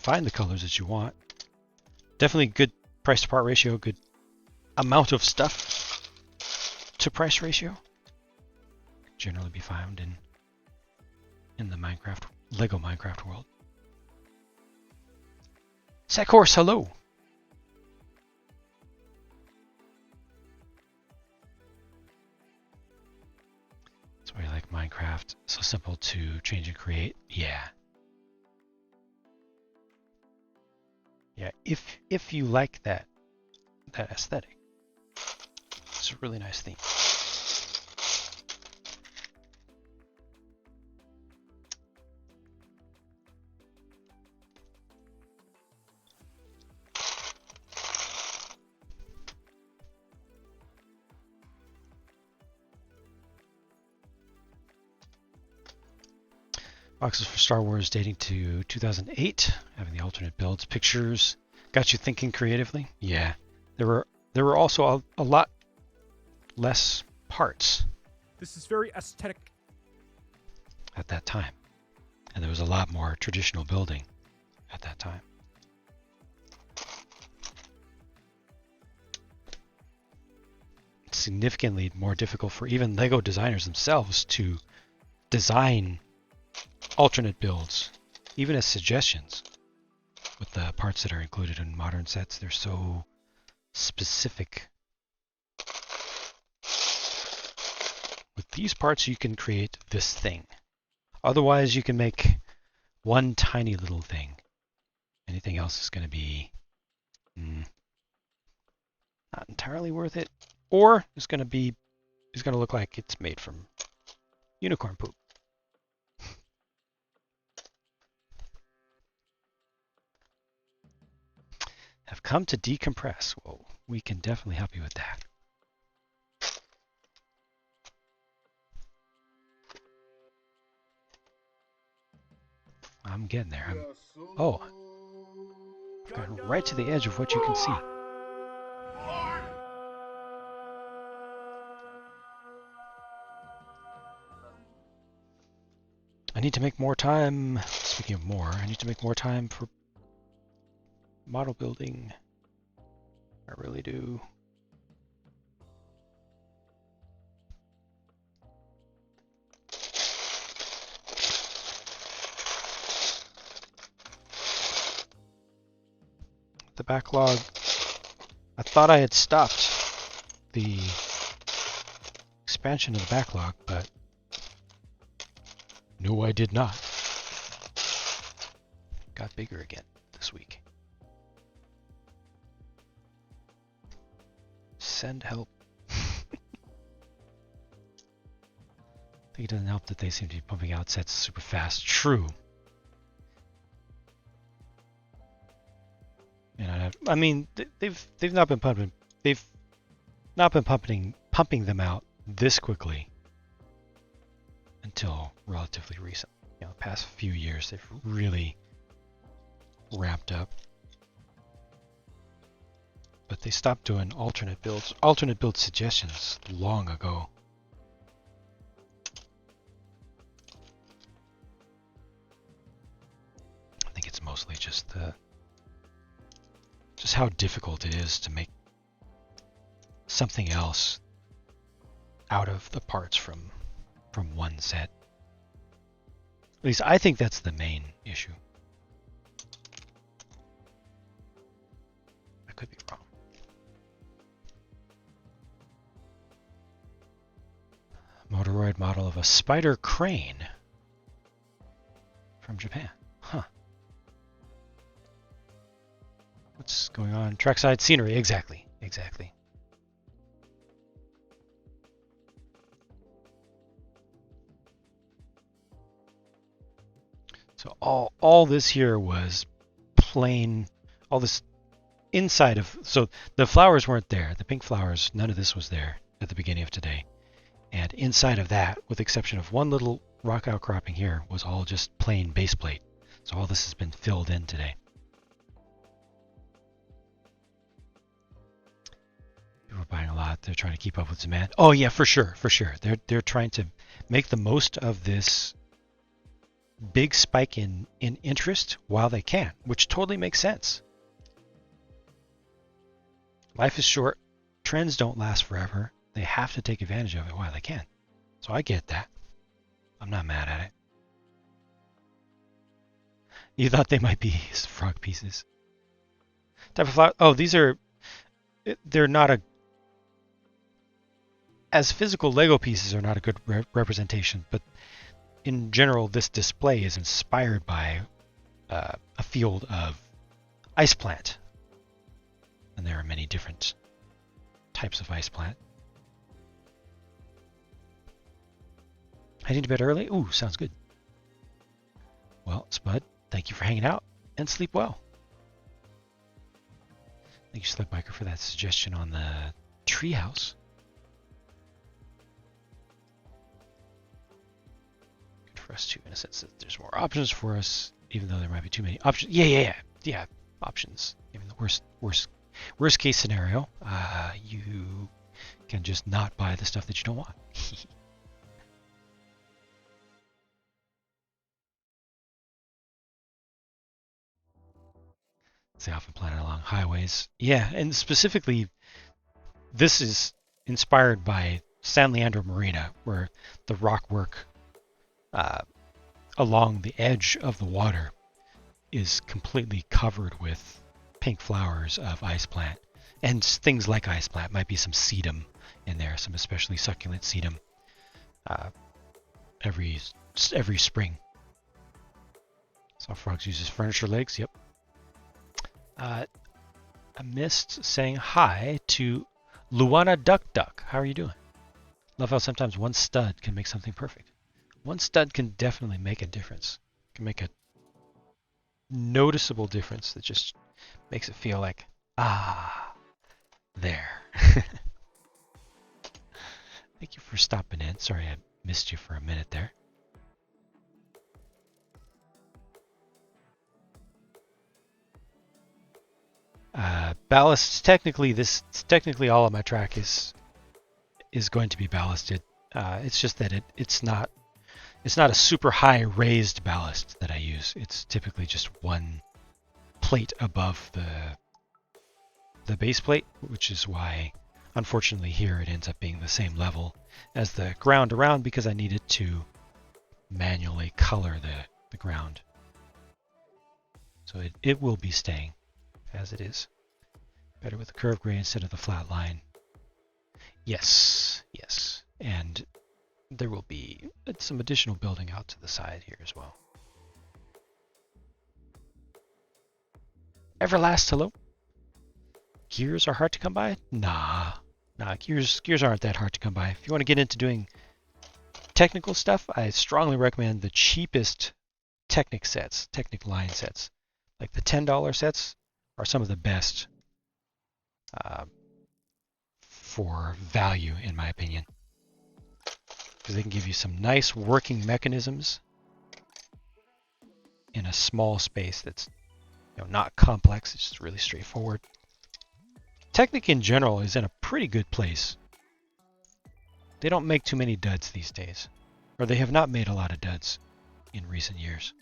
find the colors that you want. Definitely good price to part ratio, good amount of stuff to price ratio. Generally be found in the Lego Minecraft world. Sackhorse, hello. That's why you like Minecraft. So simple to change and create. Yeah. Yeah, if you like that aesthetic, it's a really nice theme. Boxes for Star Wars dating to 2008, having the alternate builds, pictures, got you thinking creatively. Yeah, there were also a lot less parts. This is very aesthetic. At that time, and there was a lot more traditional building at that time. It's significantly more difficult for even Lego designers themselves to design alternate builds, even as suggestions. With the parts that are included in modern sets, they're so specific. With these parts, you can create this thing. Otherwise, you can make one tiny little thing. Anything else is going to be not entirely worth it, or it's going to look like it's made from unicorn poop. Have come to decompress. Well, we can definitely help you with that. I'm getting there. Gotten right to the edge of what you can see. I need to make more time. Speaking of more, I need to make more time for model building. I really do. The backlog, I thought I had stopped the expansion of the backlog, but no, I did not. Got bigger again this week. Send help. I think it doesn't help that they seem to be pumping out sets super fast. True. And I mean, they've not been pumping. They've not been pumping them out this quickly until relatively recent. You know, the past few years they've really ramped up. But they stopped doing alternate build suggestions long ago. I think it's mostly just how difficult it is to make something else out of the parts from one set. At least I think that's the main issue. I could be wrong. Motoroid model of a spider crane from Japan. Huh. What's going on? Trackside scenery, exactly. So all this here was plain, all this inside of, so the flowers weren't there, the pink flowers, none of this was there at the beginning of today. And inside of that, with the exception of one little rock outcropping here, was all just plain base plate. So all this has been filled in today. People are buying a lot. They're trying to keep up with demand. Oh yeah, for sure. They're trying to make the most of this big spike in interest while they can, which totally makes sense. Life is short. Trends don't last forever. They have to take advantage of it while they can. So I get that. I'm not mad at it. You thought they might be frog pieces. Type of flower. Oh, they're not a... As physical Lego pieces are not a good representation, but in general, this display is inspired by a field of ice plant. And there are many different types of ice plant. Heading to bed early? Ooh, sounds good. Well, Spud, thank you for hanging out, and sleep well. Thank you, Slipbiker, for that suggestion on the treehouse. Good for us too, in a sense that there's more options for us, even though there might be too many options. Yeah, options. Even the worst case scenario, you can just not buy the stuff that you don't want. They often planted along highways. Yeah, and specifically, this is inspired by San Leandro Marina, where the rock work along the edge of the water is completely covered with pink flowers of ice plant. And things like ice plant, might be some sedum in there, some especially succulent sedum every spring. Saw frogs use as furniture legs, yep. I missed saying hi to Luana Duck Duck. How are you doing? Love how sometimes one stud can make something perfect. One stud can definitely make a difference. Can make a noticeable difference that just makes it feel like, there. Thank you for stopping in. Sorry I missed you for a minute there. Ballast, technically all of my track is going to be ballasted. It's just that it's not a super high raised ballast that I use. It's typically just one plate above the base plate, which is why unfortunately here it ends up being the same level as the ground around, because I needed to manually color the ground. So it will be staying as it is. Better with the curved gray instead of the flat line. Yes. And there will be some additional building out to the side here as well. Everlast, hello. Gears are hard to come by? Nah, gears aren't that hard to come by. If you want to get into doing technical stuff, I strongly recommend the cheapest Technic line sets. Like the $10 sets are some of the best for value, in my opinion, because they can give you some nice working mechanisms in a small space that's not complex. It's just really straightforward. Technic in general is in a pretty good place. They don't make too many duds these days, or they have not made a lot of duds in recent years.